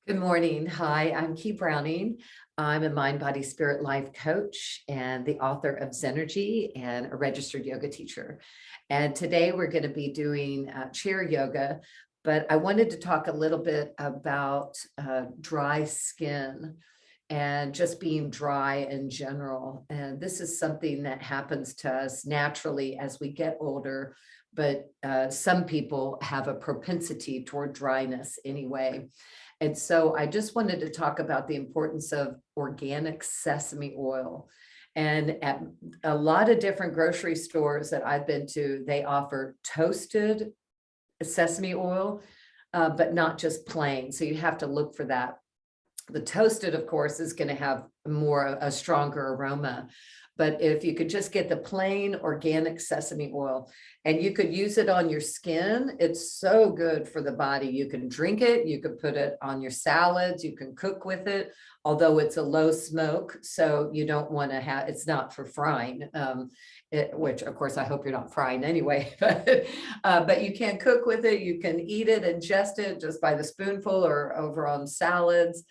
Good morning. Hi, I'm Key Browning. I'm a mind, body, spirit, life coach and the author of Zenergy and a registered yoga teacher. And today we're going to be doing chair yoga, but I wanted to talk a little bit about dry skin and just being dry in general. And this is something that happens to us naturally as we get older, but some people have a propensity toward dryness anyway. And so I just wanted to talk about the importance of organic sesame oil. And at a lot of different grocery stores that I've been to, they offer toasted sesame oil, but not just plain. So you have to look for that. The toasted, of course, is going to have a stronger aroma. But if you could just get the plain organic sesame oil and you could use it on your skin, it's so good for the body. You can drink it, you could put it on your salads, you can cook with it, although it's a low smoke. So you don't want to it's not for frying, which of course, I hope you're not frying anyway, but you can cook with it. You can eat it, ingest it just by the spoonful or over on salads.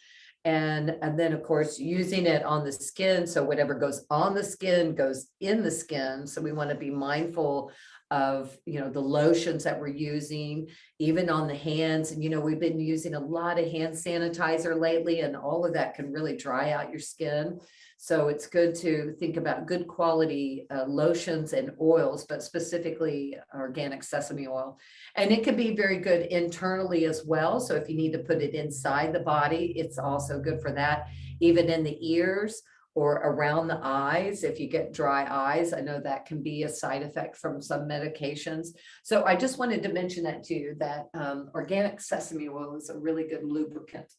And then of course using it on the skin, so whatever goes on the skin goes in the skin. So we want to be mindful of the lotions that we're using, even on the hands. And we've been using a lot of hand sanitizer lately, and all of that can really dry out your skin. So it's good to think about good quality lotions and oils, but specifically organic sesame oil. And it can be very good internally as well. So if you need to put it inside the body, it's also good for that, even in the ears or around the eyes. If you get dry eyes, I know that can be a side effect from some medications. So I just wanted to mention that to you, that organic sesame oil is a really good lubricant.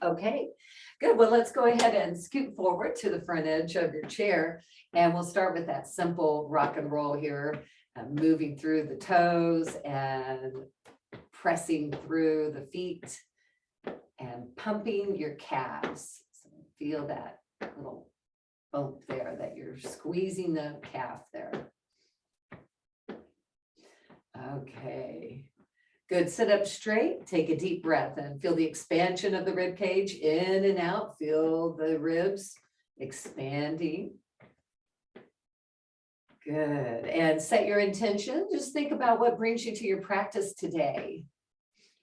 Okay, good. Well, let's go ahead and scoot forward to the front edge of your chair. And we'll start with that simple rock and roll here, moving through the toes and pressing through the feet and pumping your calves. So feel that little bump there, that you're squeezing the calf there. Okay. Good. Sit up straight. Take a deep breath and feel the expansion of the rib cage in and out. Feel the ribs expanding. Good. And set your intention. Just think about what brings you to your practice today.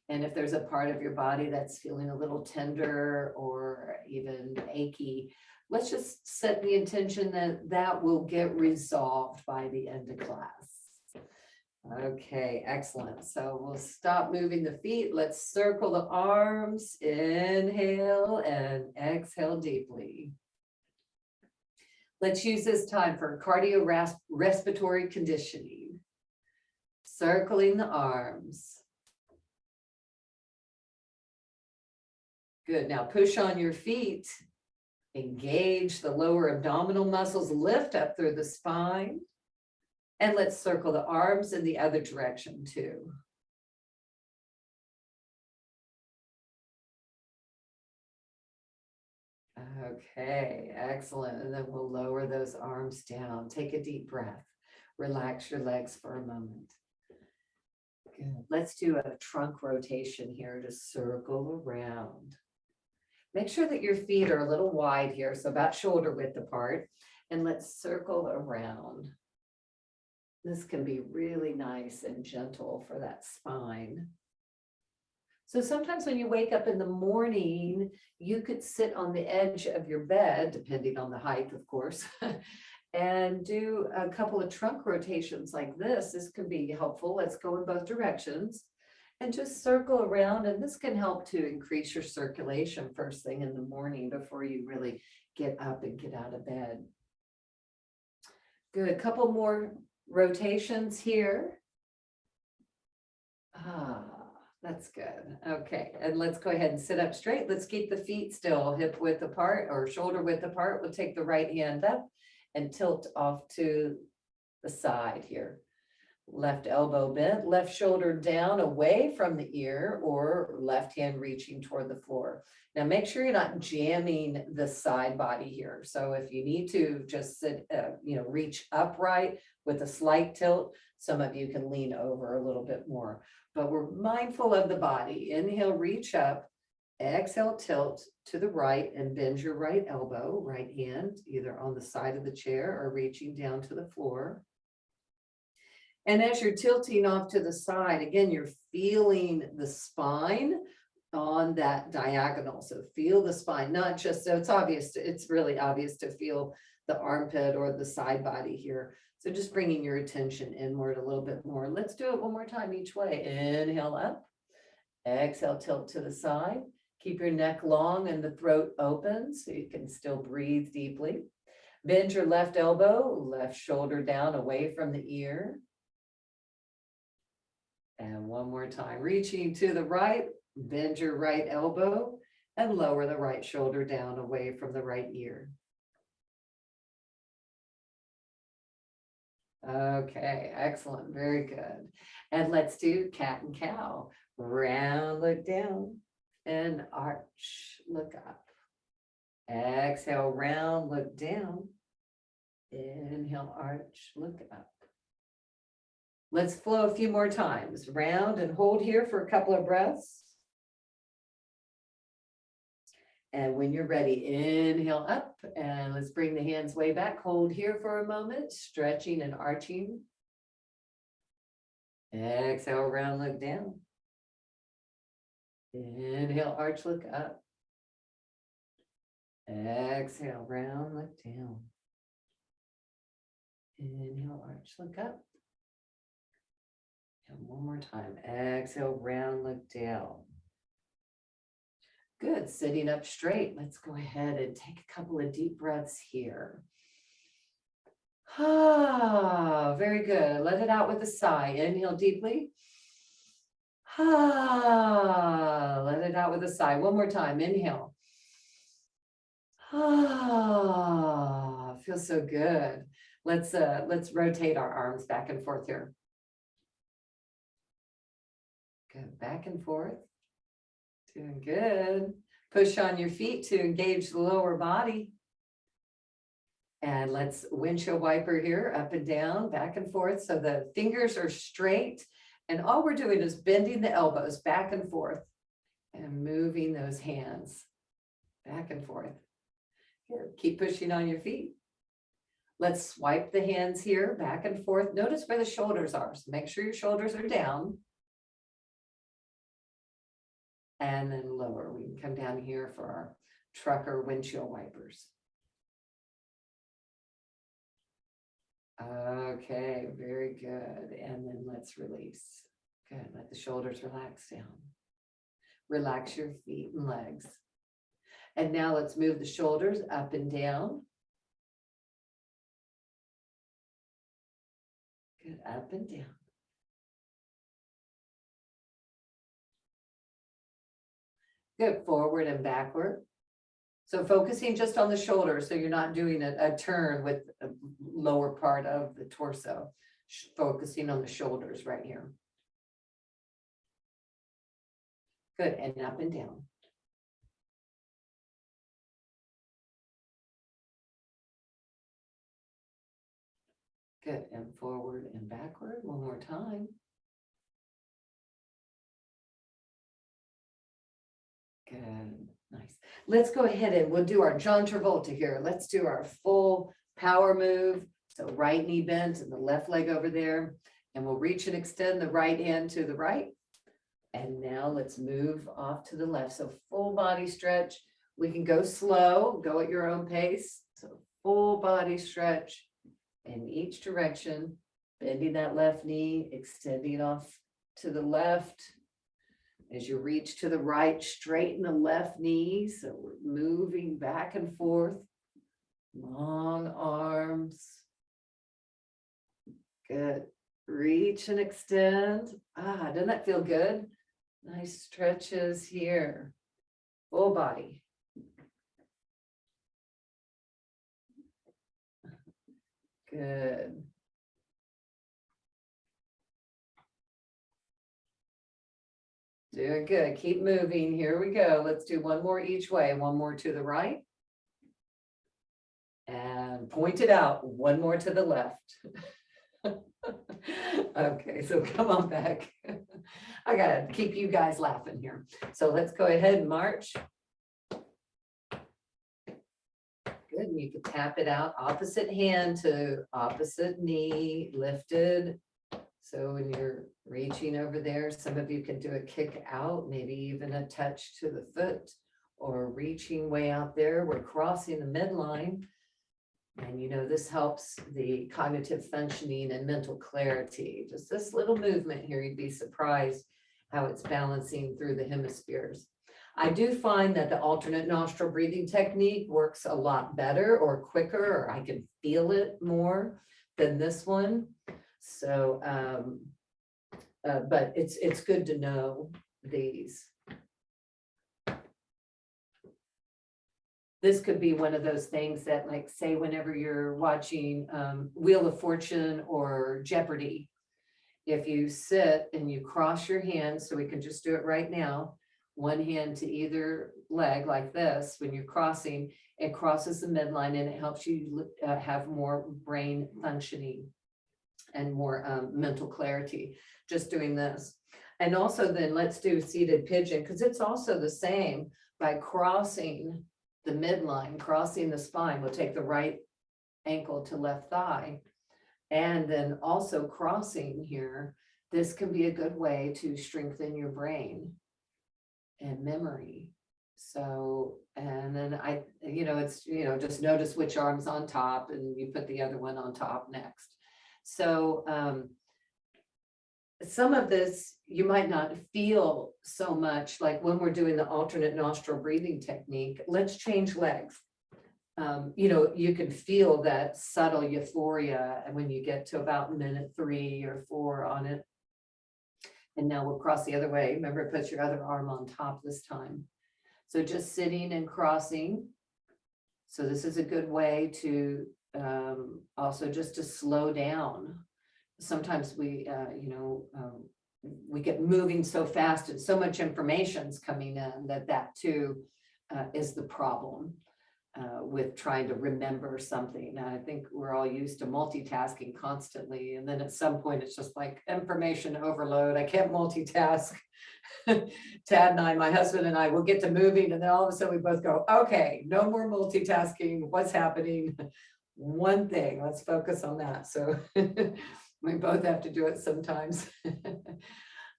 And if there's a part of your body that's feeling a little tender or even achy, let's just set the intention that that will get resolved by the end of class. Okay, excellent. So we'll stop moving the feet. Let's circle the arms. Inhale and exhale deeply. Let's use this time for cardiorespiratory conditioning. Circling the arms. Good. Now push on your feet. Engage the lower abdominal muscles. Lift up through the spine. And let's circle the arms in the other direction too. Okay, excellent. And then we'll lower those arms down. Take a deep breath. Relax your legs for a moment. Good. Let's do a trunk rotation here to circle around. Make sure that your feet are a little wide here, so about shoulder width apart. And let's circle around. This can be really nice and gentle for that spine. So sometimes when you wake up in the morning, you could sit on the edge of your bed, depending on the height, of course, and do a couple of trunk rotations like this. This can be helpful. Let's go in both directions and just circle around. And this can help to increase your circulation first thing in the morning before you really get up and get out of bed. Good. A couple more rotations here. That's good. Okay, and let's go ahead and sit up straight. Let's keep the feet still hip width apart or shoulder width apart. We'll take the right hand up and tilt off to the side here. Left elbow bent, left shoulder down away from the ear, or left hand reaching toward the floor. Now make sure you're not jamming the side body here. So if you need to just sit, reach upright with a slight tilt, some of you can lean over a little bit more, but we're mindful of the body. Inhale, reach up, Exhale, tilt to the right and bend your right elbow, right hand, either on the side of the chair or reaching down to the floor. And as you're tilting off to the side, again, you're feeling the spine on that diagonal. So feel the spine, not just, so it's obvious, it's really obvious to feel the armpit or the side body here. So just bringing your attention inward a little bit more. Let's do it one more time each way. Inhale up, exhale, tilt to the side. Keep your neck long and the throat open so you can still breathe deeply. Bend your left elbow, left shoulder down away from the ear. And one more time, reaching to the right, bend your right elbow and lower the right shoulder down away from the right ear. Okay, excellent, very good. And let's do cat and cow. Round, look down, and arch, look up. Exhale, round, look down. Inhale, arch, look up. Let's flow a few more times. Round and hold here for a couple of breaths. And when you're ready, inhale up and let's bring the hands way back. Hold here for a moment, stretching and arching. Exhale, round, look down. Inhale, arch, look up. Exhale, round, look down. Inhale, arch, look up. And one more time. Exhale, round, look down. Good, sitting up straight. Let's go ahead and take a couple of deep breaths here. Very good. Let it out with a sigh. Inhale deeply. Let it out with a sigh. One more time. Inhale. Feels so good. Let's rotate our arms back and forth here. Good, back and forth. Doing good. Push on your feet to engage the lower body. And let's windshield wiper here, up and down, back and forth. So the fingers are straight. And all we're doing is bending the elbows back and forth and moving those hands back and forth. Good. Keep pushing on your feet. Let's swipe the hands here back and forth. Notice where the shoulders are. So make sure your shoulders are down. And then lower. We can come down here for our trucker windshield wipers. Okay, very good. And then let's release. Good, let the shoulders relax down. Relax your feet and legs. And now let's move the shoulders up and down. Good, up and down. Good, forward and backward. So focusing just on the shoulders, so you're not doing a turn with the lower part of the torso. Focusing on the shoulders right here. Good, and up and down. Good, and forward and backward one more time. Good, nice. Let's go ahead and we'll do our John Travolta here. Let's do our full power move. So right knee bent and the left leg over there. And we'll reach and extend the right hand to the right. And now let's move off to the left. So full body stretch. We can go slow, go at your own pace. So full body stretch in each direction. Bending that left knee, extending off to the left. As you reach to the right, straighten the left knee. So we're moving back and forth. Long arms. Good. Reach and extend. Doesn't that feel good? Nice stretches here. Full body. Good. Doing good. Keep moving. Here we go. Let's do one more each way. One more to the right. And point it out. One more to the left. Okay, so come on back. I gotta keep you guys laughing here. So let's go ahead and march. Good, and you can tap it out, opposite hand to opposite knee lifted. So when you're reaching over there, some of you can do a kick out, maybe even a touch to the foot, or reaching way out there. We're crossing the midline. And you know, this helps the cognitive functioning and mental clarity. Just this little movement here, you'd be surprised how it's balancing through the hemispheres. I do find that the alternate nostril breathing technique works a lot better or quicker, or I can feel it more than this one. So, but it's good to know these. This could be one of those things that, like, say, whenever you're watching Wheel of Fortune or Jeopardy, if you sit and you cross your hands, so we can just do it right now, one hand to either leg like this, when you're crossing, it crosses the midline and it helps you have more brain functioning and more mental clarity, just doing this. And also then let's do seated pigeon, because it's also the same. By crossing the midline, crossing the spine, we'll take the right ankle to left thigh, and then also crossing here. This can be a good way to strengthen your brain and memory. So, and then it's, just notice which arm's on top and you put the other one on top next. So some of this you might not feel so much, like when we're doing the alternate nostril breathing technique. Let's change legs. You can feel that subtle euphoria and when you get to about minute 3 or 4 on it. And now we'll cross the other way. Remember, put your other arm on top this time. So just sitting and crossing. So this is a good way to also just to slow down. Sometimes we get moving so fast and so much information's coming in that too is the problem with trying to remember something. I think we're all used to multitasking constantly, and then at some point it's just like information overload. I can't multitask. Tad and I, my husband and I, will get to moving, and then all of a sudden we both go, okay, no more multitasking. What's happening? One thing, let's focus on that. So we both have to do it sometimes.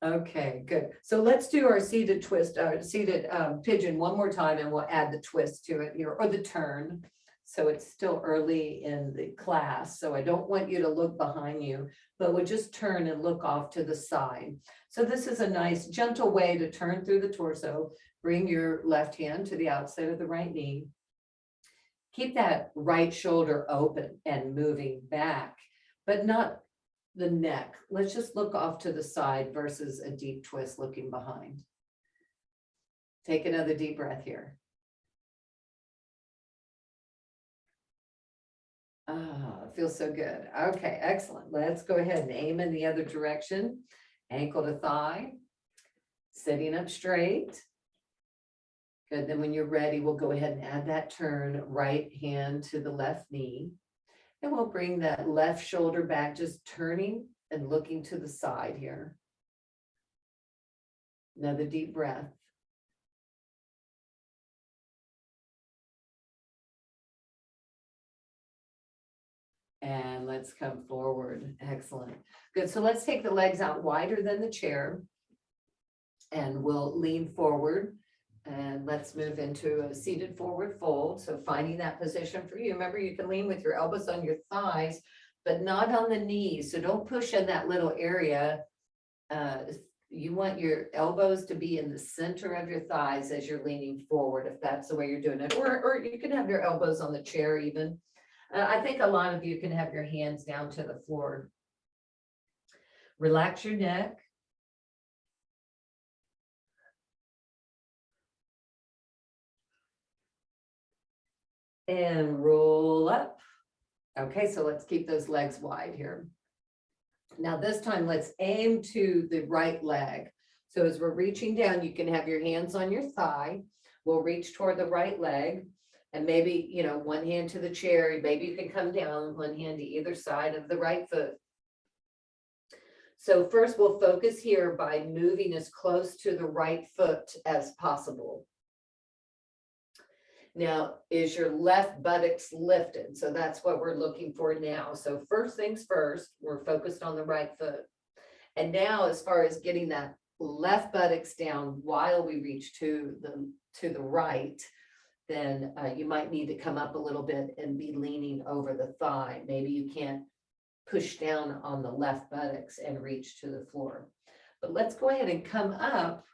Okay, good. So let's do our seated twist, seated pigeon one more time, and we'll add the twist to it here, or the turn. So it's still early in the class, so I don't want you to look behind you, but we'll just turn and look off to the side. So this is a nice, gentle way to turn through the torso. Bring your left hand to the outside of the right knee. Keep that right shoulder open and moving back, but not the neck. Let's just look off to the side versus a deep twist looking behind. Take another deep breath here. It feels so good. Okay, excellent. Let's go ahead and aim in the other direction. Ankle to thigh, sitting up straight. Good, then when you're ready, we'll go ahead and add that turn, right hand to the left knee. And we'll bring that left shoulder back, just turning and looking to the side here. Another deep breath. And let's come forward. Excellent. Good. So let's take the legs out wider than the chair. And we'll lean forward. And let's move into a seated forward fold. So finding that position for you. Remember, you can lean with your elbows on your thighs, but not on the knees. So don't push in that little area. You want your elbows to be in the center of your thighs as you're leaning forward, if that's the way you're doing it. Or you can have your elbows on the chair even. I think a lot of you can have your hands down to the floor. Relax your neck. And roll up. Okay, so let's keep those legs wide here. Now this time, let's aim to the right leg. So as we're reaching down, you can have your hands on your thigh. We'll reach toward the right leg. And maybe, one hand to the chair. Maybe you can come down, one hand to either side of the right foot. So first we'll focus here by moving as close to the right foot as possible. Now, is your left buttocks lifted? So that's what we're looking for now. So first things first, we're focused on the right foot. And now as far as getting that left buttocks down while we reach to the right, then you might need to come up a little bit and be leaning over the thigh. Maybe you can't push down on the left buttocks and reach to the floor. But let's go ahead and come up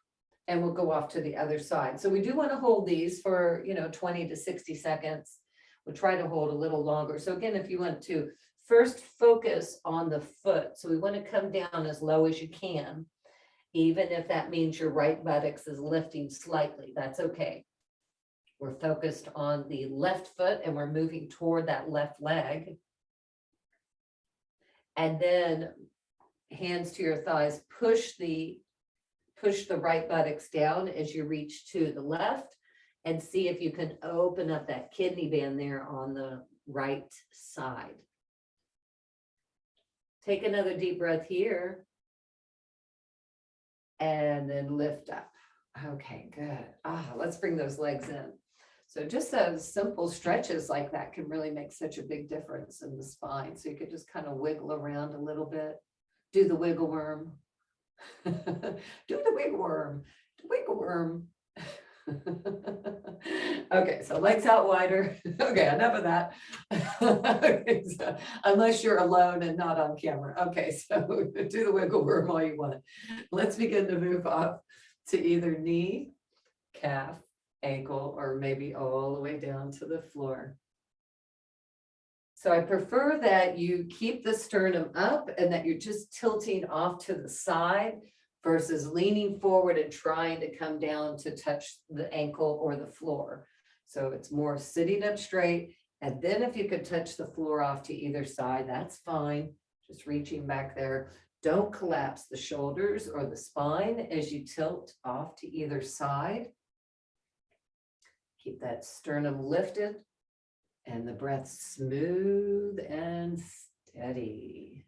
and we'll go off to the other side. So we do want to hold these for, 20 to 60 seconds. We'll try to hold a little longer. So again, if you want to first focus on the foot. So we want to come down as low as you can, even if that means your right buttocks is lifting slightly, that's okay. We're focused on the left foot and we're moving toward that left leg. And then hands to your thighs, push the right buttocks down as you reach to the left, and see if you can open up that kidney band there on the right side. Take another deep breath here and then lift up. Okay, good. Let's bring those legs in. So just those simple stretches like that can really make such a big difference in the spine. So you could just kind of wiggle around a little bit, do the wiggle worm. Do the wiggle worm, wiggle worm. Okay, so legs out wider. Okay, enough of that. Okay, so, unless you're alone and not on camera. Okay, so do the wiggle worm all you want. Let's begin to move up to either knee, calf, ankle, or maybe all the way down to the floor. So I prefer that you keep the sternum up and that you're just tilting off to the side versus leaning forward and trying to come down to touch the ankle or the floor. So it's more sitting up straight. And then if you could touch the floor off to either side, that's fine. Just reaching back there. Don't collapse the shoulders or the spine as you tilt off to either side. Keep that sternum lifted and the breath smooth and steady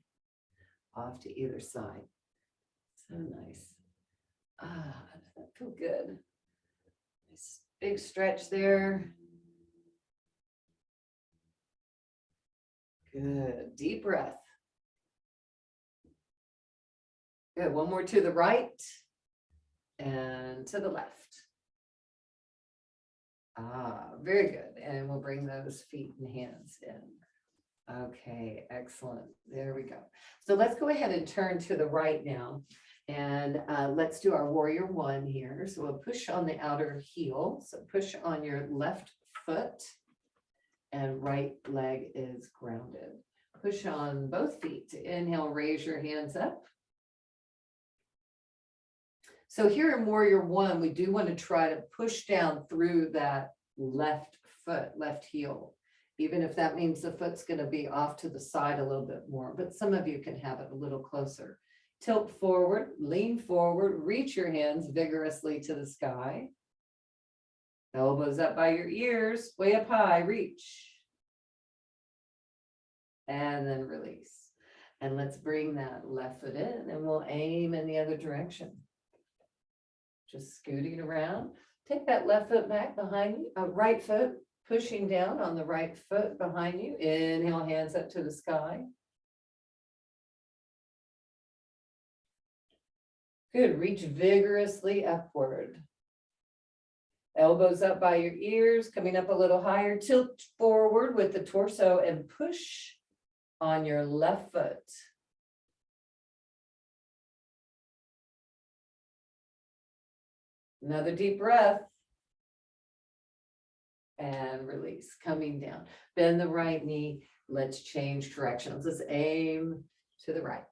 off to either side. So nice. That feels good. Nice big stretch there. Good. Deep breath. Good. One more to the right and to the left. Very good. And we'll bring those feet and hands in. Okay, excellent. There we go. So let's go ahead and turn to the right now. And let's do our warrior one here. So we'll push on the outer heel. So push on your left foot and right leg is grounded. Push on both feet. Inhale, raise your hands up. So here in warrior one, we do want to try to push down through that left foot, left heel, even if that means the foot's going to be off to the side a little bit more, but some of you can have it a little closer. Tilt forward, lean forward, reach your hands vigorously to the sky. Elbows up by your ears, way up high, reach. And then release. And let's bring that left foot in and we'll aim in the other direction. Just scooting around. Take that left foot back behind you, right foot pushing down on the right foot behind you. Inhale, hands up to the sky. Good, reach vigorously upward. Elbows up by your ears, coming up a little higher. Tilt forward with the torso and push on your left foot. Another deep breath. And release, coming down. Bend the right knee. Let's change directions. Let's aim to the right.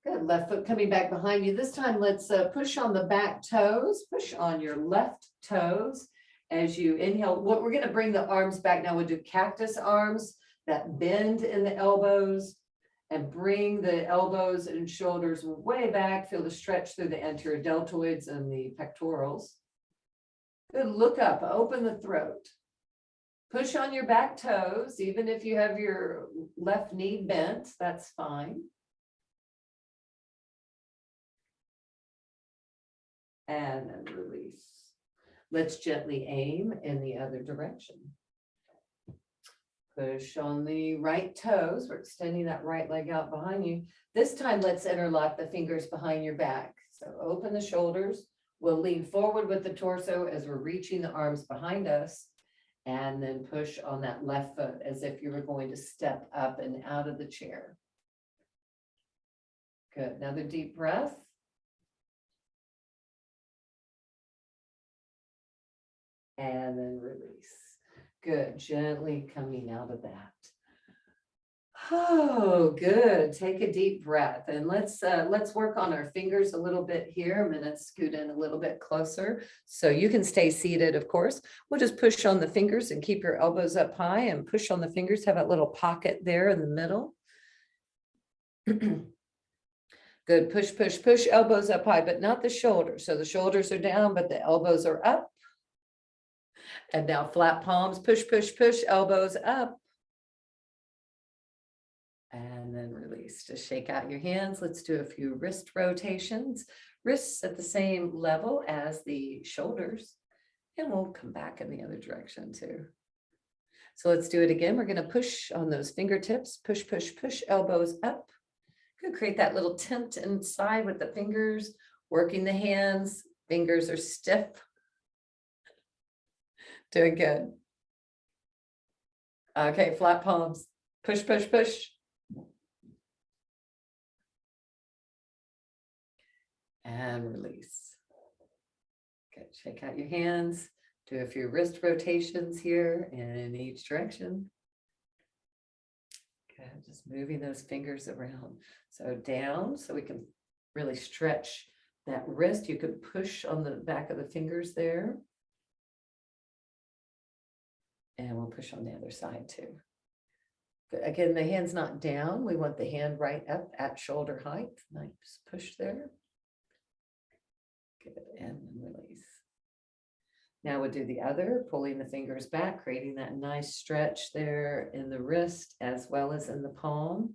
Good, left foot coming back behind you. This time, let's push on the back toes. Push on your left toes as you inhale. What we're going to bring the arms back now. We'll do cactus arms that bend in the elbows and bring the elbows and shoulders way back. Feel the stretch through the anterior deltoids and the pectorals. Good, look up, open the throat. Push on your back toes, even if you have your left knee bent, that's fine. and then release. Let's gently aim in the other direction. Push on the right toes. We're extending that right leg out behind you. This time, let's interlock the fingers behind your back. So open the shoulders. We'll lean forward with the torso as we're reaching the arms behind us, and then push on that left foot as if you were going to step up and out of the chair. Good. Another deep breath. And then release. Good. Gently coming out of that. Oh, good. Take a deep breath, and let's work on our fingers a little bit here. I'm going to scoot in a little bit closer so you can stay seated. Of course, we'll just push on the fingers and keep your elbows up high and push on the fingers. Have a little pocket there in the middle. Good. Push, push, push. Elbows up high, but not the shoulders. So the shoulders are down, but the elbows are up. And now flat palms. Push, push, push. Elbows up. And then release. Just shake out your hands. Let's do a few wrist rotations. Wrists at the same level as the shoulders. And we'll come back in the other direction too. So let's do it again. We're going to push on those fingertips. Push, push, push. Elbows up. Good. Create that little tent inside with the fingers. Working the hands. Fingers are stiff. Doing good. Okay. Flat palms. Push, push, push. And release. Good. Shake out your hands. Do a few wrist rotations here in each direction. Good. Just moving those fingers around. So down, so we can really stretch that wrist. You could push on the back of the fingers there. And we'll push on the other side too. Good. Again, the hand's not down. We want the hand right up at shoulder height. Nice push there. Good, and release. Now we'll do the other, pulling the fingers back, creating that nice stretch there in the wrist as well as in the palm.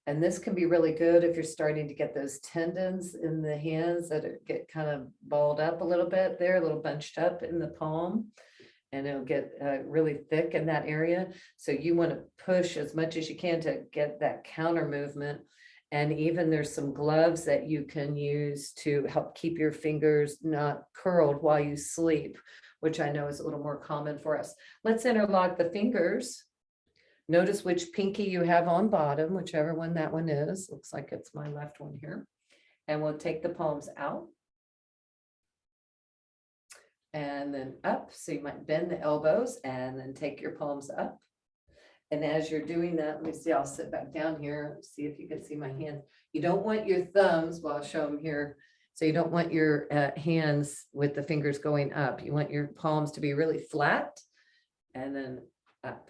And this can be really good if you're starting to get those tendons in the hands that get kind of balled up a little bit there, a little bunched up in the palm. And it'll get really thick in that area. So you want to push as much as you can to get that counter movement. And even there's some gloves that you can use to help keep your fingers not curled while you sleep, which I know is a little more common for us. Let's interlock the fingers. Notice which pinky you have on bottom, whichever one that one is. Looks like it's my left one here. And we'll take the palms out. And then up. So you might bend the elbows and then take your palms up. And as you're doing that, let me see, I'll sit back down here, see if you can see my hands. You don't want your thumbs, well, I'll show them here. So you don't want your hands with the fingers going up. You want your palms to be really flat and then up.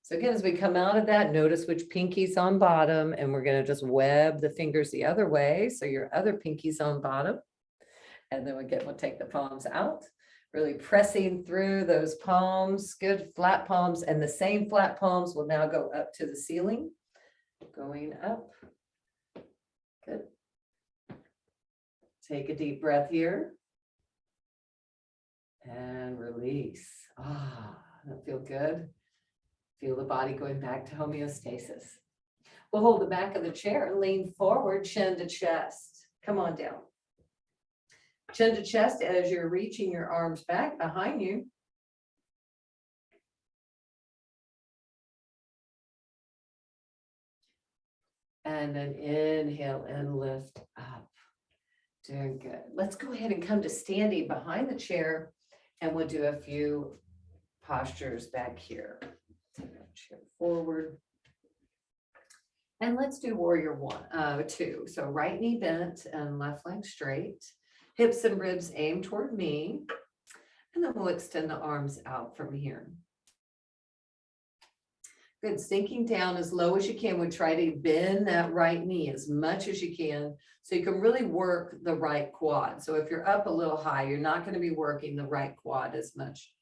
So again, as we come out of that, notice which pinky's on bottom, and we're going to just web the fingers the other way. So your other pinky's on bottom. And then we'll take the palms out. Really pressing through those palms, good flat palms, and the same flat palms will now go up to the ceiling, going up. Good. Take a deep breath here and release. That feel good. Feel the body going back to homeostasis. We'll hold the back of the chair and lean forward, chin to chest. Come on down. Chin to chest as you're reaching your arms back behind you. And then inhale and lift up. Doing good. Let's go ahead and come to standing behind the chair, and we'll do a few postures back here. Take our chair forward. And let's do warrior two. So right knee bent and left leg straight. Hips and ribs aim toward me, and then we'll extend the arms out from here. Good. Sinking down as low as you can. We try to bend that right knee as much as you can so you can really work the right quad. So if you're up a little high, you're not going to be working the right quad as much.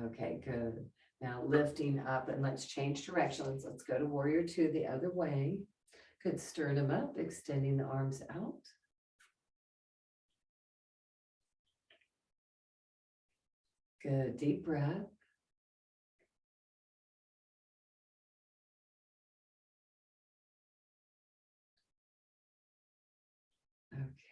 Okay, good. Now lifting up, and let's change directions. Let's go to warrior two the other way. Good, sternum up, extending the arms out. Good, deep breath.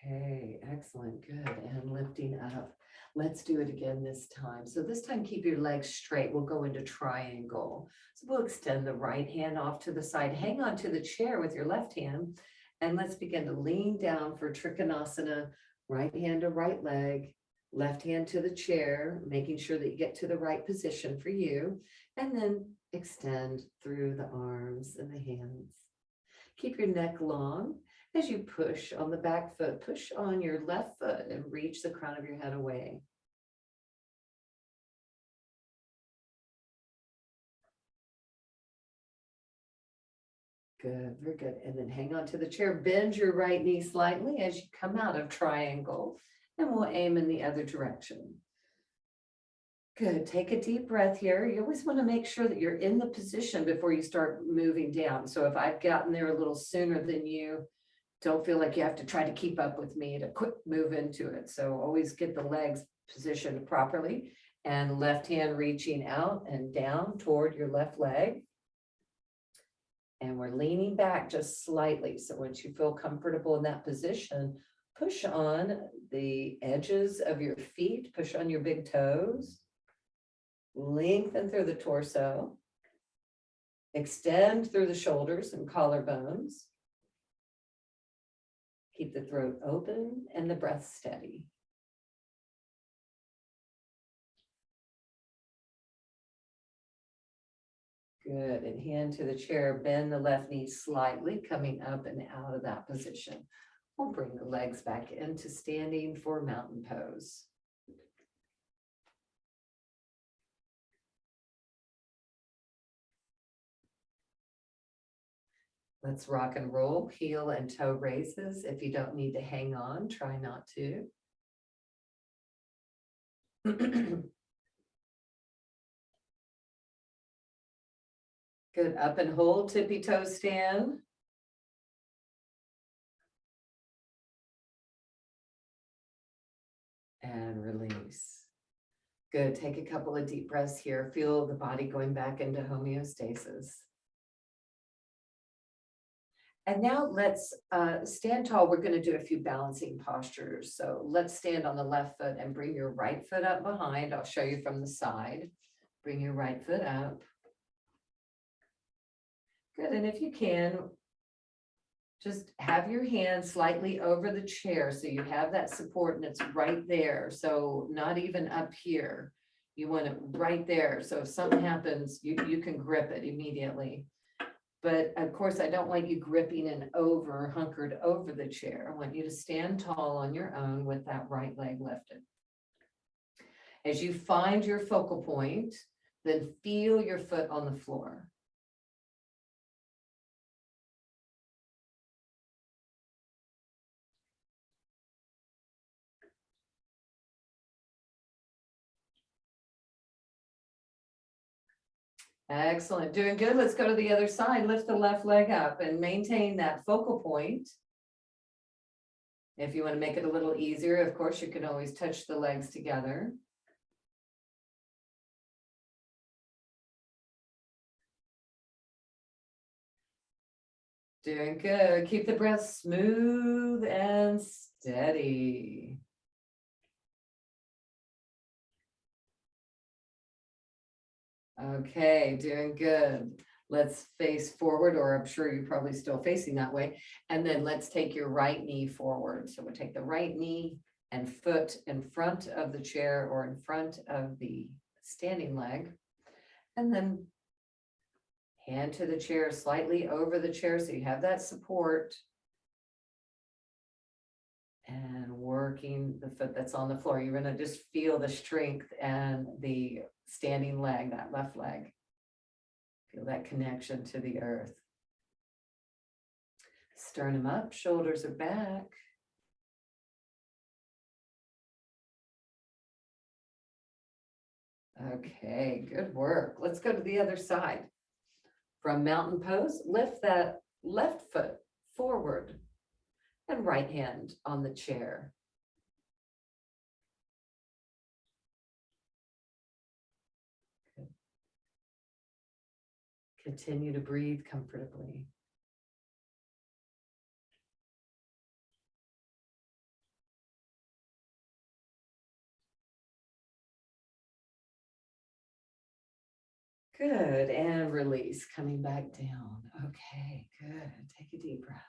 Okay, excellent, good, and lifting up. Let's do it again this time. So this time, keep your legs straight. We'll go into triangle. So we'll extend the right hand off to the side. Hang on to the chair with your left hand. And let's begin to lean down for Trikonasana. Right hand to right leg, left hand to the chair, making sure that you get to the right position for you. And then extend through the arms and the hands. Keep your neck long. As you push on the back foot, push on your left foot and reach the crown of your head away. Good, very good. And then hang on to the chair. Bend your right knee slightly as you come out of triangle, and we'll aim in the other direction. Good, take a deep breath here. You always want to make sure that you're in the position before you start moving down. So if I've gotten there a little sooner than you, don't feel like you have to try to keep up with me to quick move into it. So always get the legs positioned properly, and left hand reaching out and down toward your left leg. And we're leaning back just slightly. So once you feel comfortable in that position, push on the edges of your feet, push on your big toes, lengthen through the torso, extend through the shoulders and collarbones. Keep the throat open and the breath steady. Good, and hand to the chair, bend the left knee slightly, coming up and out of that position. We'll bring the legs back into standing for mountain pose. Let's rock and roll, heel and toe raises. If you don't need to hang on, try not to. Good, up and hold, tippy toe stand. And release. Good, take a couple of deep breaths here. Feel the body going back into homeostasis. And now let's stand tall. We're going to do a few balancing postures. So let's stand on the left foot and bring your right foot up behind. I'll show you from the side. Bring your right foot up. Good, and if you can, just have your hand slightly over the chair so you have that support and it's right there. So not even up here. You want it right there. So if something happens, you can grip it immediately. But of course, I don't want you gripping and hunkered over the chair. I want you to stand tall on your own with that right leg lifted. As you find your focal point, then feel your foot on the floor. Excellent, doing good. Let's go to the other side. Lift the left leg up and maintain that focal point. If you want to make it a little easier, of course, you can always touch the legs together. Doing good. Keep the breath smooth and steady. Okay, doing good. Let's face forward, or I'm sure you're probably still facing that way. And then let's take your right knee forward. So we'll take the right knee and foot in front of the chair or in front of the standing leg. And then hand to the chair, slightly over the chair so you have that support. And working the foot that's on the floor. You're going to just feel the strength and the standing leg, that left leg. Feel that connection to the earth. Sternum up, shoulders are back. Okay, good work. Let's go to the other side. From mountain pose, lift that left foot forward and right hand on the chair. Good. Continue to breathe comfortably. Good, and release, coming back down. Okay, good. Take a deep breath.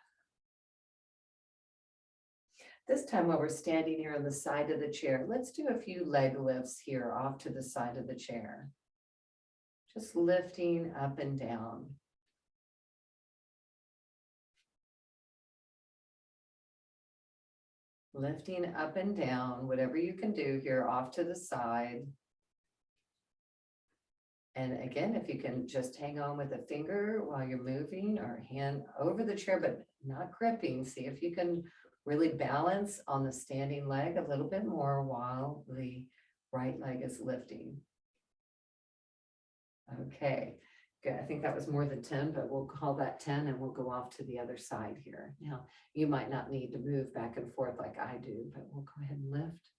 This time while we're standing here on the side of the chair, let's do a few leg lifts here off to the side of the chair. Just lifting up and down. Lifting up and down, whatever you can do here off to the side. And again, if you can just hang on with a finger while you're moving or hand over the chair, but not gripping. See if you can really balance on the standing leg a little bit more while the right leg is lifting. Okay, good. I think that was more than 10, but we'll call that 10 and we'll go off to the other side here. Now, you might not need to move back and forth like I do, but we'll go ahead and lift.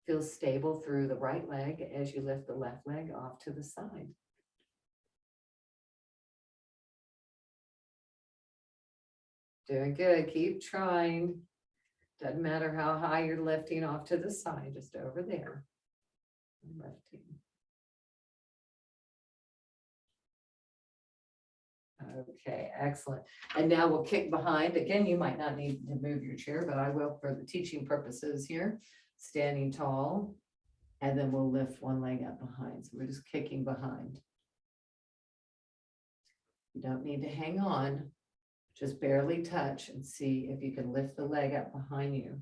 Feel stable through the right leg as you lift the left leg off to the side. Doing good. Keep trying. Doesn't matter how high you're lifting off to the side, just over there. Lifting. Okay, excellent. And now we'll kick behind. Again, you might not need to move your chair, but I will for the teaching purposes here. Standing tall, and then we'll lift one leg up behind. So we're just kicking behind. You don't need to hang on, just barely touch and see if you can lift the leg up behind you.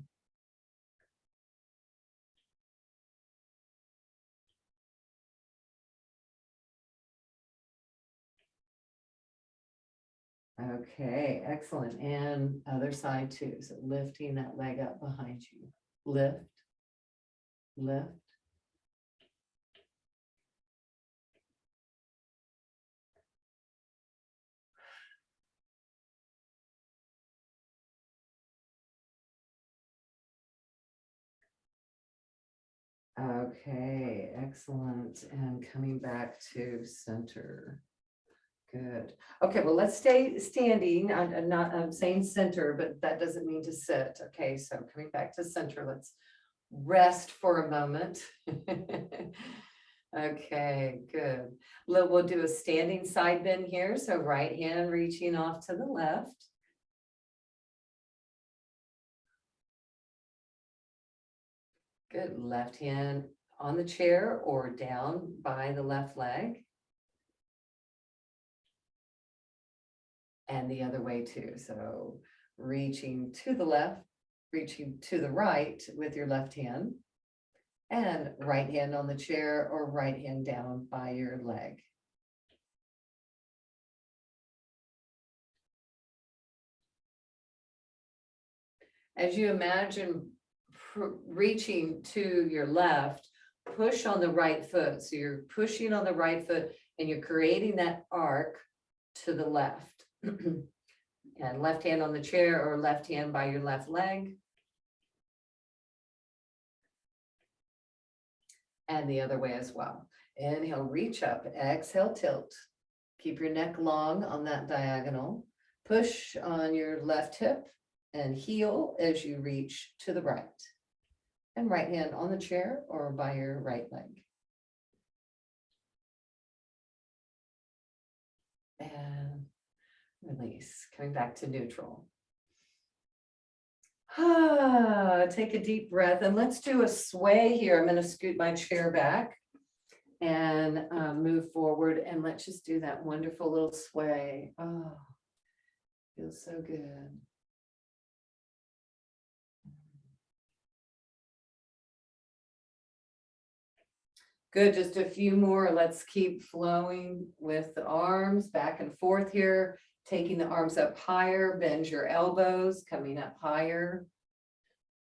Okay, excellent. And other side too. So lifting that leg up behind you. Lift, lift. Okay, excellent. And coming back to center. Good. Okay, well, let's stay standing. I'm saying center, but that doesn't mean to sit. Okay, so coming back to center, let's rest for a moment. Okay, good. We'll do a standing side bend here. So right hand reaching off to the left. Good. Left hand on the chair or down by the left leg. And the other way too. So reaching to the left, reaching to the right with your left hand, and right hand on the chair or right hand down by your leg. As you imagine reaching to your left, push on the right foot. So you're pushing on the right foot and you're creating that arc to the left. And left hand on the chair or left hand by your left leg. And the other way as well. Inhale, reach up, exhale, tilt. Keep your neck long on that diagonal. Push on your left hip and heel as you reach to the right. And right hand on the chair or by your right leg. And release, coming back to neutral. Take a deep breath and let's do a sway here. I'm going to scoot my chair back and move forward, and let's just do that wonderful little sway. Oh, feels so good. Good, just a few more. Let's keep flowing with the arms back and forth here, taking the arms up higher, bend your elbows, coming up higher.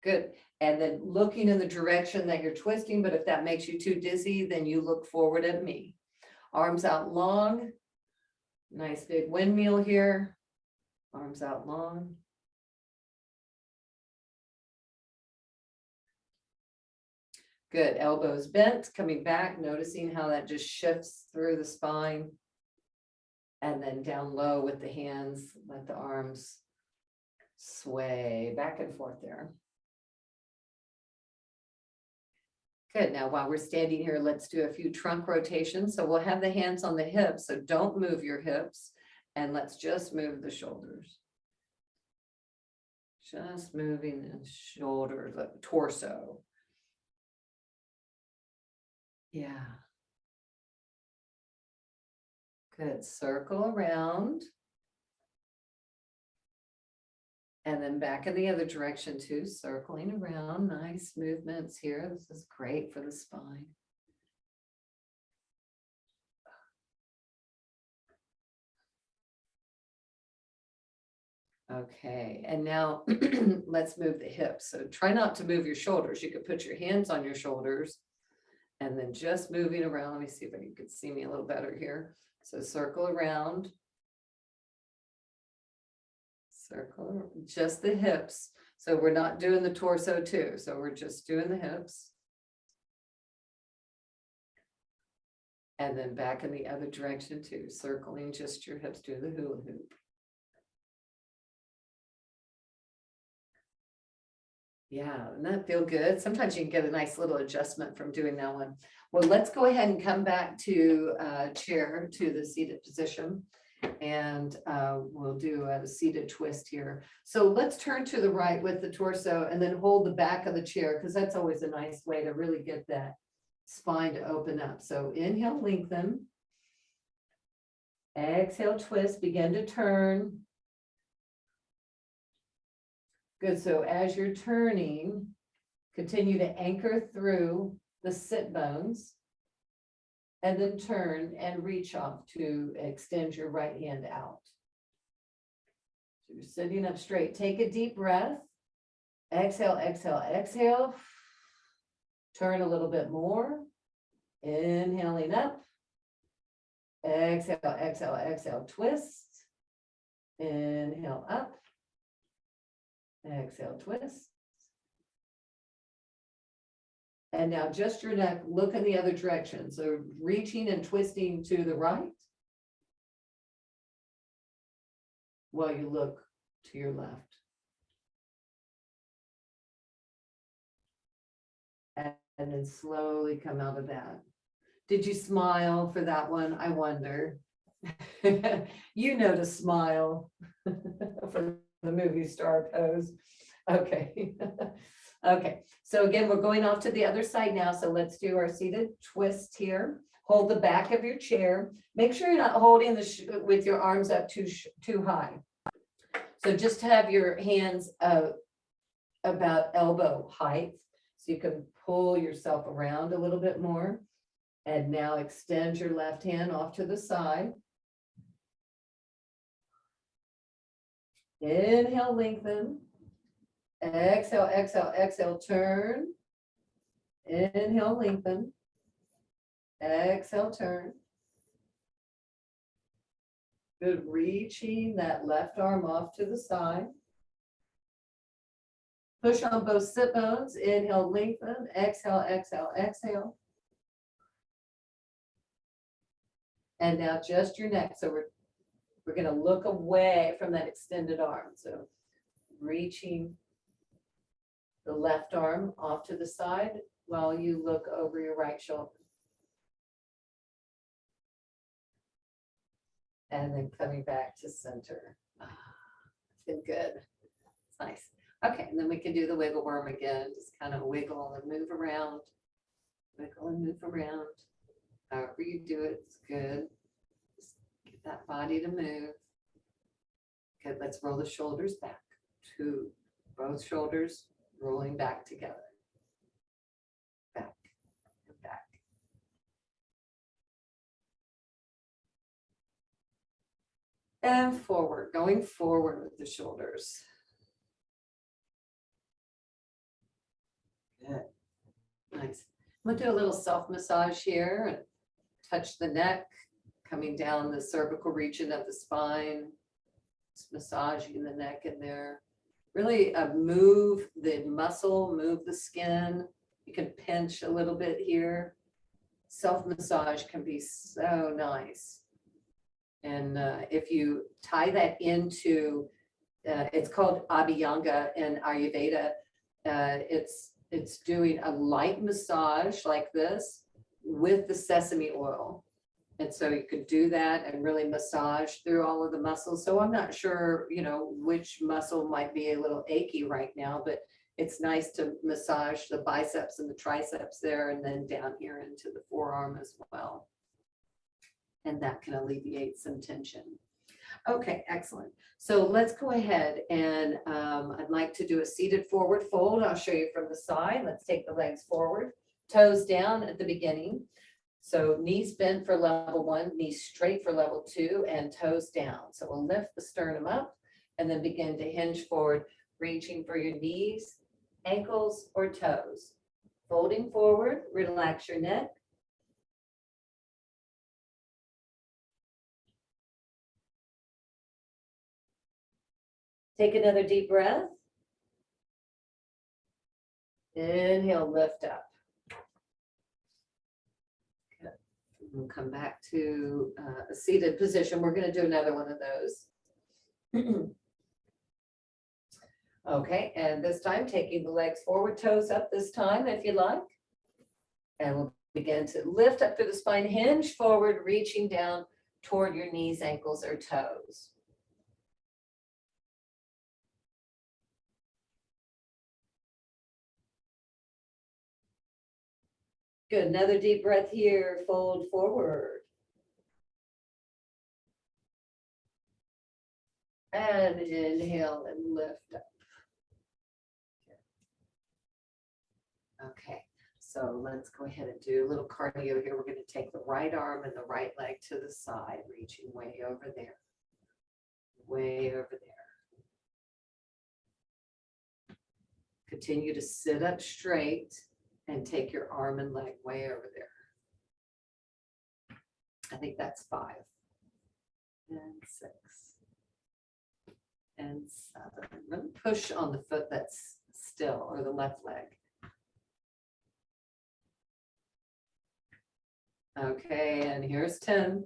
Good. And then looking in the direction that you're twisting, but if that makes you too dizzy, then you look forward at me. Arms out long. Nice big windmill here. Arms out long. Good. Elbows bent, coming back, noticing how that just shifts through the spine. And then down low with the hands, let the arms sway back and forth there. Good. Now, while we're standing here, let's do a few trunk rotations. So we'll have the hands on the hips. So don't move your hips. And let's just move the shoulders. Just moving the shoulders, the torso. Yeah. Good. Circle around. And then back in the other direction too, circling around. Nice movements here. This is great for the spine. Okay, and now let's move the hips. So try not to move your shoulders. You could put your hands on your shoulders and then just moving around. Let me see if you could see me a little better here. So circle around. Circle, just the hips. So we're not doing the torso too. So we're just doing the hips. And then back in the other direction too, circling just your hips, do the hula hoop. Yeah, doesn't that feel good? Sometimes you can get a nice little adjustment from doing that one. Well, let's go ahead and come back to chair, to the seated position. And we'll do a seated twist here. So let's turn to the right with the torso and then hold the back of the chair, because that's always a nice way to really get that spine to open up. So inhale, lengthen. Exhale, twist, begin to turn. Good. So as you're turning, continue to anchor through the sit bones and then turn and reach off to extend your right hand out. So you're sitting up straight. Take a deep breath. Exhale, exhale, exhale. Turn a little bit more. Inhaling up. Exhale, exhale, exhale, twist. Inhale up. Exhale, twist. And now just your neck, look in the other direction. So reaching and twisting to the right while you look to your left. And then slowly come out of that. Did you smile for that one? I wonder. You know to smile for the movie star pose. Okay. Okay. So again, we're going off to the other side now. So let's do our seated twist here. Hold the back of your chair. Make sure you're not holding the with your arms up too high. So just have your hands about elbow height. So you can pull yourself around a little bit more. And now extend your left hand off to the side. Inhale, lengthen. Exhale, exhale, exhale, turn. Inhale, lengthen. Exhale, turn. Good, reaching that left arm off to the side. Push on both sit bones. Inhale, lengthen. Exhale, exhale, exhale. And now just your neck. So we're going to look away from that extended arm. So reaching the left arm off to the side while you look over your right shoulder. And then coming back to center. It's been good. It's nice. Okay, and then we can do the wiggle worm again. Just kind of wiggle and move around. Wiggle and move around. However you do it, it's good. Just get that body to move. Okay, let's roll the shoulders back. Two, both shoulders rolling back together. Back and back. And forward, going forward with the shoulders. Good. Nice. I'm gonna do a little self massage here and touch the neck, coming down the cervical region of the spine, just massaging the neck in there. Really move the muscle, move the skin. You can pinch a little bit here. Self massage can be so nice. And if you tie that into, it's called Abhyanga in Ayurveda. It's doing a light massage like this with the sesame oil. And so you could do that and really massage through all of the muscles. So I'm not sure, which muscle might be a little achy right now, but it's nice to massage the biceps and the triceps there and then down here into the forearm as well. And that can alleviate some tension. Okay, excellent. So let's go ahead and I'd like to do a seated forward fold. I'll show you from the side. Let's take the legs forward, toes down at the beginning. So knees bent for level 1, knees straight for level 2, and toes down. So we'll lift the sternum up and then begin to hinge forward, reaching for your knees, ankles, or toes. Folding forward, relax your neck. Take another deep breath. Inhale, lift up. Good. We'll come back to a seated position. We're going to do another one of those. Okay, and this time taking the legs forward, toes up this time if you like. And we'll begin to lift up through the spine, hinge forward, reaching down toward your knees, ankles, or toes. Good, another deep breath here, fold forward. And inhale and lift up. Okay, so let's go ahead and do a little cardio here. We're going to take the right arm and the right leg to the side, reaching way over there. Way over there. Continue to sit up straight and take your arm and leg way over there. I think that's 5 and 6 and 7. Really push on the foot that's still, or the left leg. Okay, and here's 10.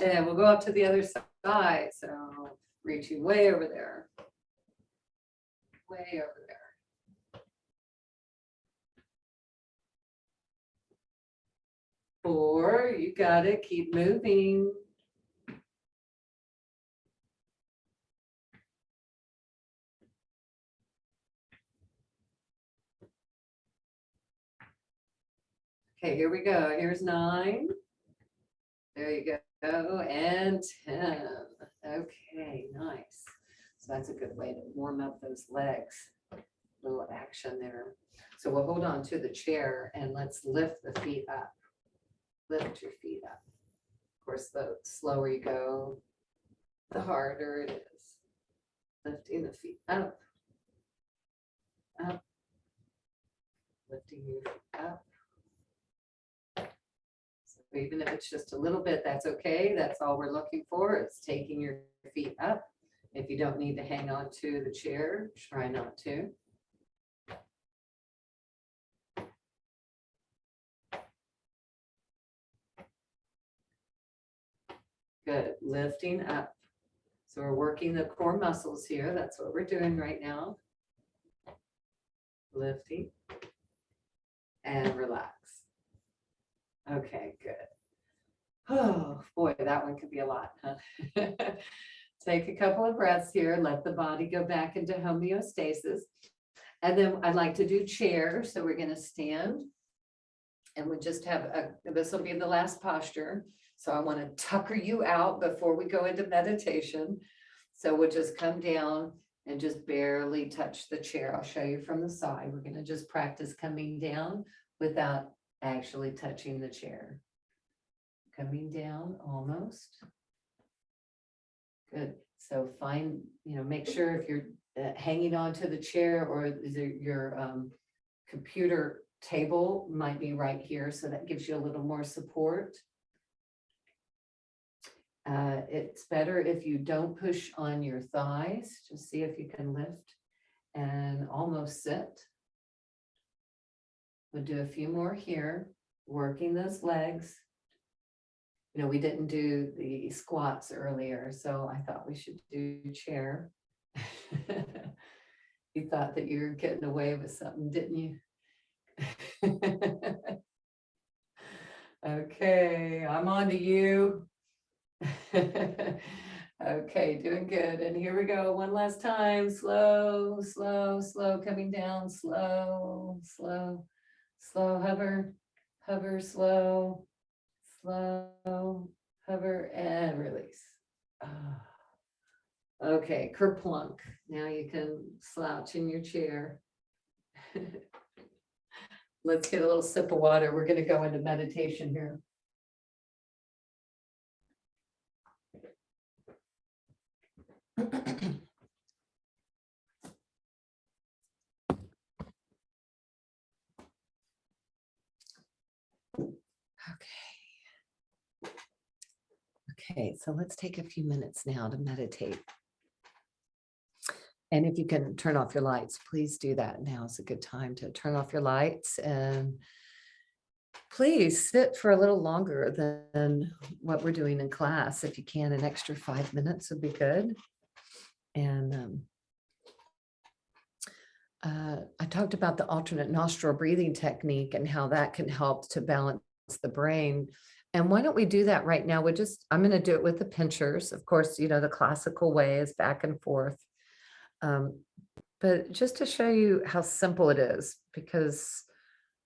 And we'll go up to the other side. So reaching way over there. Way over there. Four, you got it. Keep moving. Okay, here we go. Here's 9. There you go. And 10. Okay, nice. So that's a good way to warm up those legs. Little action there. So we'll hold on to the chair and let's lift the feet up. Lift your feet up. Of course, the slower you go, the harder it is. Lifting the feet up. Up. Lifting your feet up. So even if it's just a little bit, that's okay. That's all we're looking for. It's taking your feet up. If you don't need to hang on to the chair, try not to. Good, lifting up. So we're working the core muscles here. That's what we're doing right now. Lifting and relax. Okay, good. Oh boy, that one could be a lot, huh? Take a couple of breaths here. Let the body go back into homeostasis. And then I'd like to do chair. So we're going to stand and we just have this will be the last posture. So I want to tucker you out before we go into meditation. So we'll just come down and just barely touch the chair. I'll show you from the side. We're going to just practice coming down without actually touching the chair. Coming down almost. Good. So make sure if you're hanging onto the chair, or your computer table might be right here, so that gives you a little more support. It's better if you don't push on your thighs. Just see if you can lift and almost sit. We'll do a few more here, working those legs. You know, we didn't do the squats earlier, so I thought we should do chair. You thought that you were getting away with something, didn't you? Okay, I'm on to you. Okay, doing good. And here we go. One last time. Slow, slow, slow, coming down. Slow, slow, slow, hover, hover, slow, slow, hover, and release. Okay, kerplunk. Now you can slouch in your chair. Let's get a little sip of water. We're going to go into meditation here. Okay, so let's take a few minutes now to meditate. And if you can turn off your lights, please do that. Now is a good time to turn off your lights, and please sit for a little longer than what we're doing in class. If you can, an extra 5 minutes would be good. And I talked about the alternate nostril breathing technique and how that can help to balance the brain. And why don't we do that right now? I'm going to do it with the pinchers. Of course, you know, the classical way is back and forth. But just to show you how simple it is, because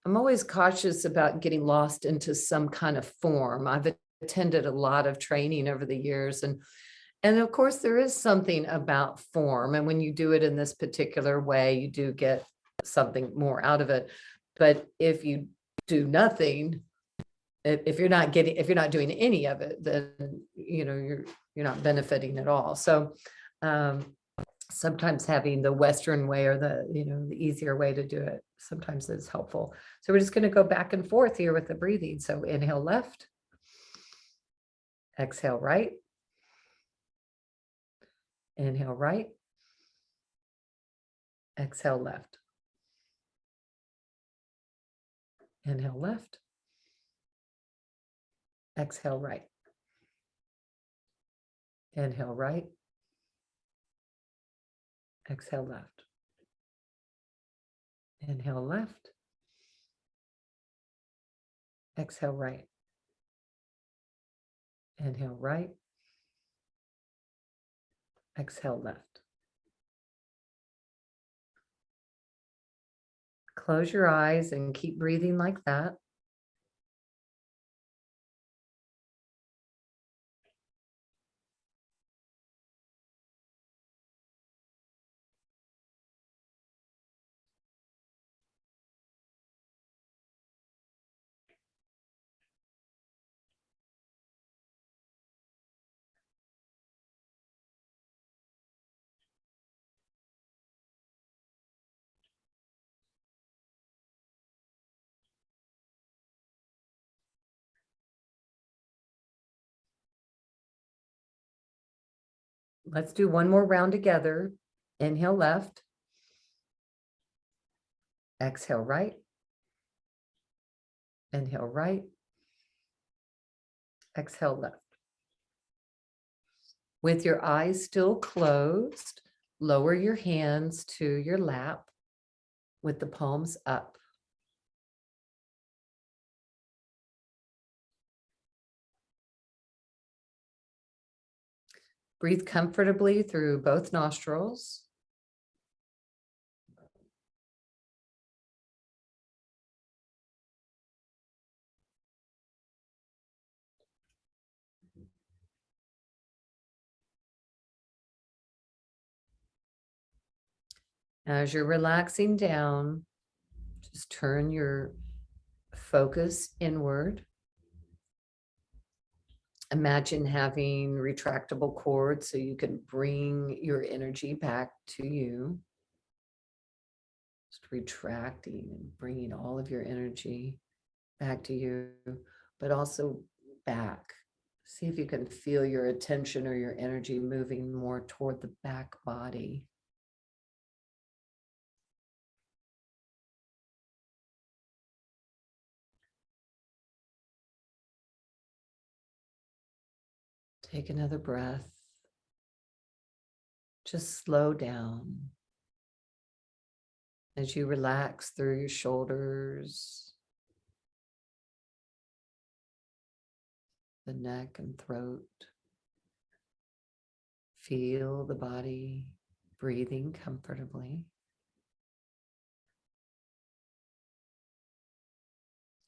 I'm always cautious about getting lost into some kind of form. I've attended a lot of training over the years, and of course there is something about form. And when you do it in this particular way, you do get something more out of it. But if you do nothing, if you're not doing any of it, then you know you're not benefiting at all. So sometimes having the Western way, or the easier way to do it, sometimes is helpful. So we're just going to go back and forth here with the breathing. So inhale left, exhale right, inhale right, exhale left, inhale left, exhale right, inhale right, exhale left, inhale left, exhale right, inhale right, exhale left. Close your eyes and keep breathing like that. Let's do one more round together. Inhale left, exhale right, inhale right, exhale left. With your eyes still closed, lower your hands to your lap with the palms up. Breathe comfortably through both nostrils. As you're relaxing down, just turn your focus inward. Imagine having retractable cords so you can bring your energy back to you. Just retracting and bringing all of your energy back to you, but also back. See if you can feel your attention or your energy moving more toward the back body. Take another breath. Just slow down as you relax through your shoulders, the neck and throat. Feel the body breathing comfortably.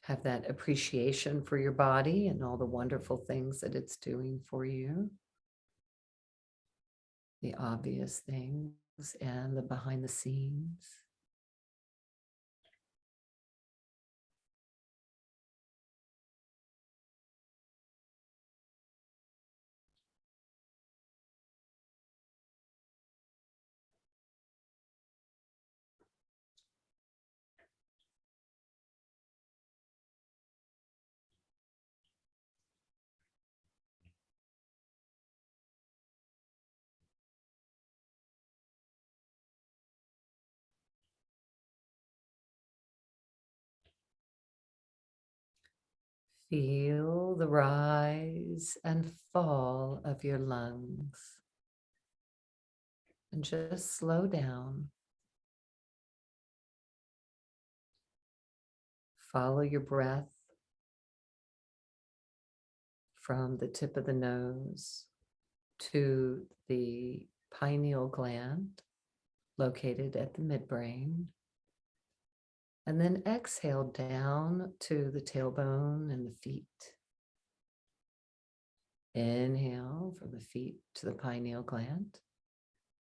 Have that appreciation for your body and all the wonderful things that it's doing for you. The obvious things and the behind the scenes. Feel the rise and fall of your lungs. And just slow down. Follow your breath from the tip of the nose to the pineal gland located at the midbrain. And then exhale down to the tailbone and the feet. Inhale from the feet to the pineal gland.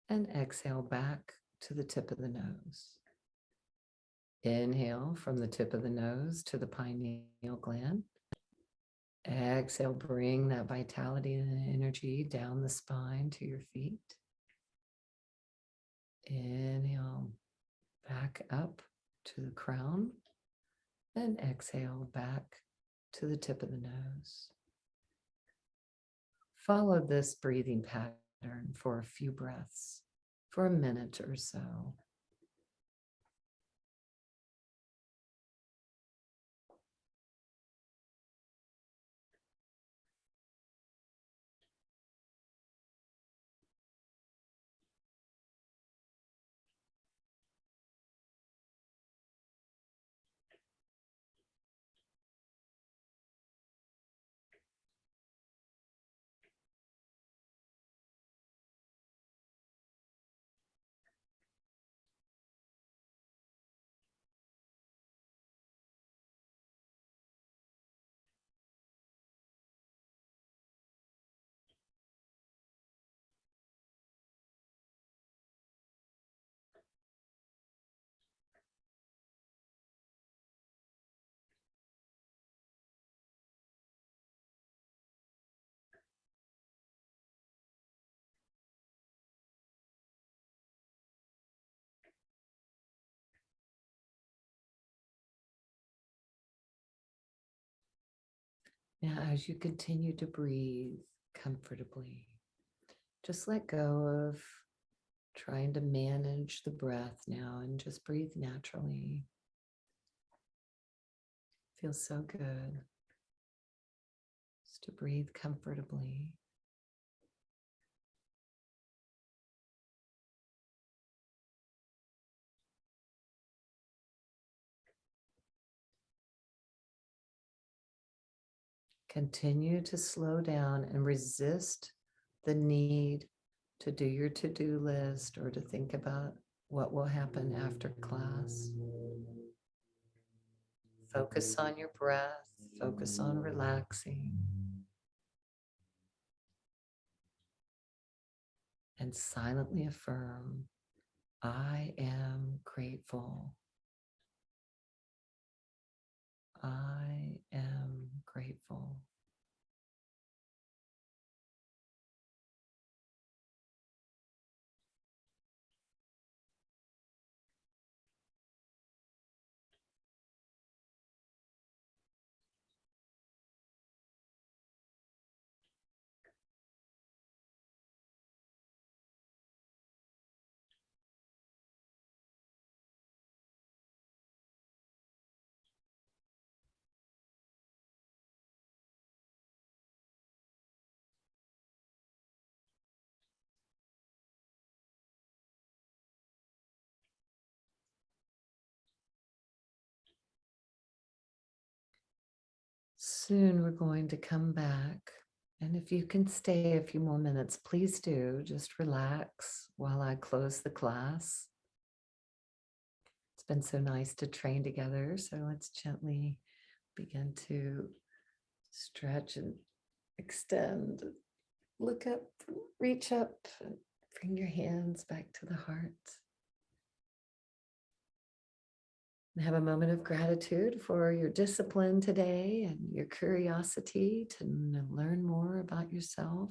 And exhale back to the tip of the nose. Inhale from the tip of the nose to the pineal gland. Exhale, bring that vitality and energy down the spine to your feet. Inhale back up to the crown. And exhale back to the tip of the nose. Follow this breathing pattern for a few breaths, for a minute or so. Now, as you continue to breathe comfortably, just let go of trying to manage the breath now and just breathe naturally. Feels so good just to breathe comfortably. Continue to slow down and resist the need to do your to-do list or to think about what will happen after class. Focus on your breath, focus on relaxing, and silently affirm, I am grateful. I am grateful. soon we're going to come back. And if you can stay a few more minutes, please do. Just relax while I close the class. It's been so nice to train together. So let's gently begin to stretch and extend. Look up, reach up, bring your hands back to the heart. And have a moment of gratitude for your discipline today and your curiosity to learn more about yourself.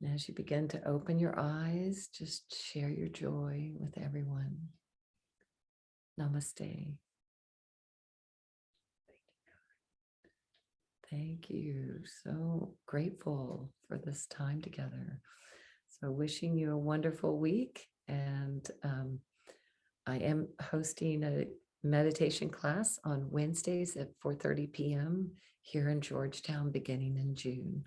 And as you begin to open your eyes, just share your joy with everyone. Namaste. Thank you. So grateful for this time together. So wishing you a wonderful week. And I am hosting a meditation class on Wednesdays at 4:30 p.m. here in Georgetown beginning in June.